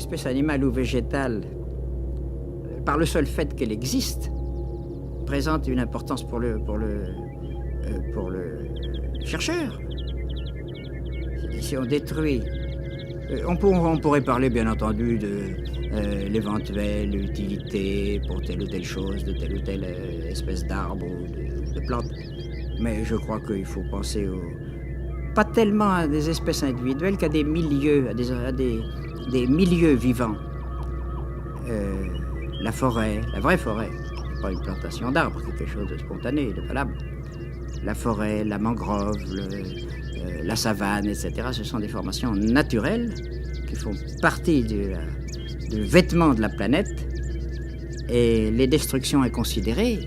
l'espèce animale ou végétale, par le seul fait qu'elle existe, présente une importance pour le chercheur. Si on détruit, on pourrait parler bien entendu de l'éventuelle utilité pour telle ou telle chose, de telle ou telle espèce d'arbre ou de plante. Mais je crois qu'il faut penser pas tellement à des espèces individuelles qu'à des milieux, à des milieux vivants. La forêt, la vraie forêt, pas une plantation d'arbres, quelque chose de spontané, de valable. La forêt, la mangrove, la savane, etc., ce sont des formations naturelles qui font partie du vêtement de la planète, et les destructions inconsidérées,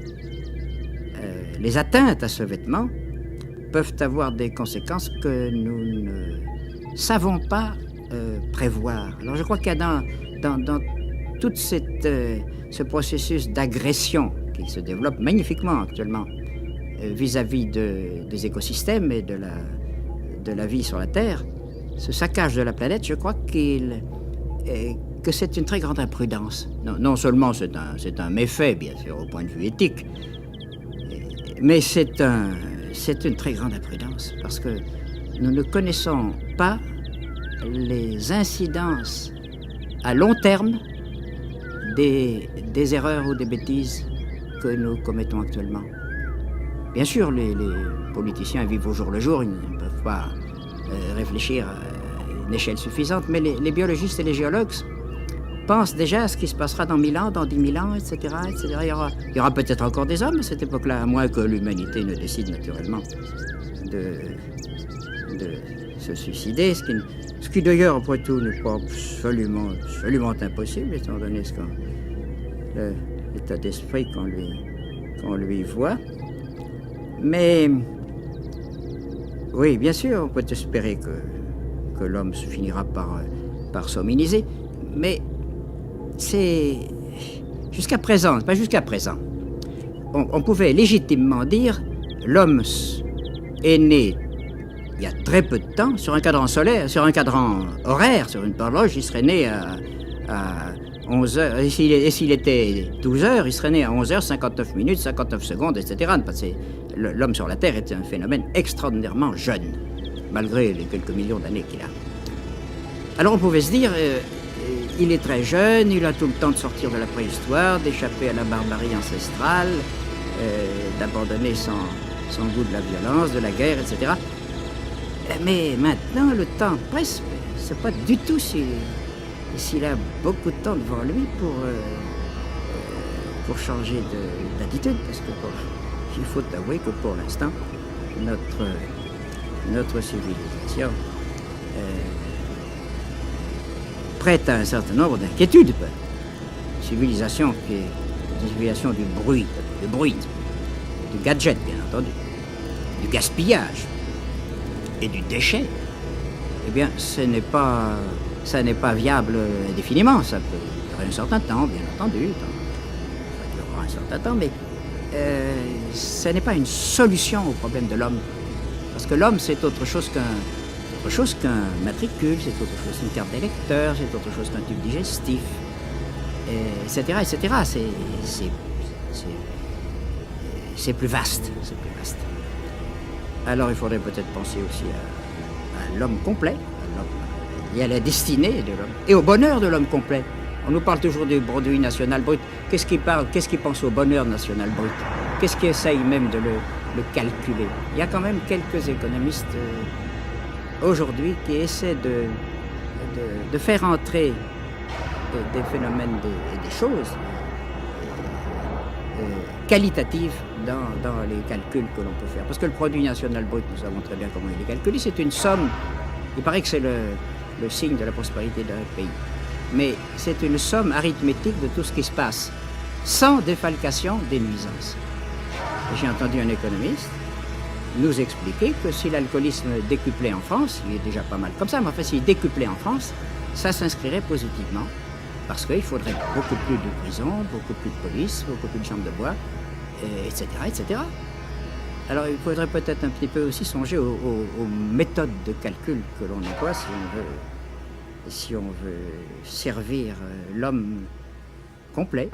les atteintes à ce vêtement, peuvent avoir des conséquences que nous ne savons pas prévoir. Alors je crois qu'il y a dans tout ce processus d'agression qui se développe magnifiquement actuellement vis-à-vis des écosystèmes et de la vie sur la Terre, ce saccage de la planète, je crois que c'est une très grande imprudence. Non seulement c'est un méfait, bien sûr, au point de vue éthique, mais c'est une très grande imprudence, parce que nous ne connaissons pas les incidences à long terme des erreurs ou des bêtises que nous commettons actuellement. Bien sûr, les politiciens vivent au jour le jour, ils ne peuvent pas réfléchir à une échelle suffisante, mais les biologistes et les géologues pensent déjà à ce qui se passera dans 1000 ans, dans 10 000 ans, etc. etc. Il y aura peut-être encore des hommes à cette époque-là, à moins que l'humanité ne décide naturellement de se suicider, ce qui d'ailleurs, après tout, n'est pas absolument impossible, étant donné l'état d'esprit qu'on lui voit. Mais, oui, bien sûr, on peut espérer que l'homme se finira par s'hominiser, mais c'est jusqu'à présent, pas jusqu'à présent, on pouvait légitimement dire l'homme est né il y a très peu de temps sur un cadran solaire, sur un cadran horaire, sur une horloge, il serait né à 11 heures, et s'il était 12 heures, il serait né à 11 heures, 59 minutes, 59 secondes, etc. L'homme sur la Terre est un phénomène extraordinairement jeune, malgré les quelques millions d'années qu'il a. Alors on pouvait se dire, il est très jeune, il a tout le temps de sortir de la préhistoire, d'échapper à la barbarie ancestrale, d'abandonner son goût de la violence, de la guerre, etc. Mais maintenant, le temps presse, c'est pas du tout s'il a beaucoup de temps devant lui pour changer d'attitude, parce que il faut avouer que pour l'instant, notre civilisation prête à un certain nombre d'inquiétudes. Une civilisation qui est une civilisation du bruit, du gadget, bien entendu, du gaspillage et du déchet. Eh bien, ça n'est pas viable indéfiniment. Ça peut durer un certain temps, bien entendu. Ça durera un certain temps, mais ce n'est pas une solution au problème de l'homme. Parce que l'homme, c'est autre chose qu'un matricule, c'est autre chose qu'une carte d'électeur, c'est autre chose qu'un tube digestif, etc., etc. C'est plus vaste, Alors il faudrait peut-être penser aussi à l'homme complet, et à la destinée de l'homme, et au bonheur de l'homme complet. On nous parle toujours du produit national brut. Qu'est-ce qui pense au bonheur national brut? Qu'est-ce qui essaye même de le calculer? Il y a quand même quelques économistes aujourd'hui qui essaient de faire entrer des phénomènes et des choses qualitatives dans les calculs que l'on peut faire. Parce que le produit national brut, nous savons très bien comment il est calculé, c'est une somme. Il paraît que c'est le signe de la prospérité d'un pays. Mais c'est une somme arithmétique de tout ce qui se passe, sans défalcation des nuisances. J'ai entendu un économiste nous expliquer que si l'alcoolisme décuplait en France, il est déjà pas mal comme ça, mais enfin s'il décuplait en France, ça s'inscrirait positivement, parce qu'il faudrait beaucoup plus de prisons, beaucoup plus de police, beaucoup plus de chambres de bois, etc., etc. Alors il faudrait peut-être un petit peu aussi songer aux méthodes de calcul que l'on emploie si on veut si on veut servir l'homme complet.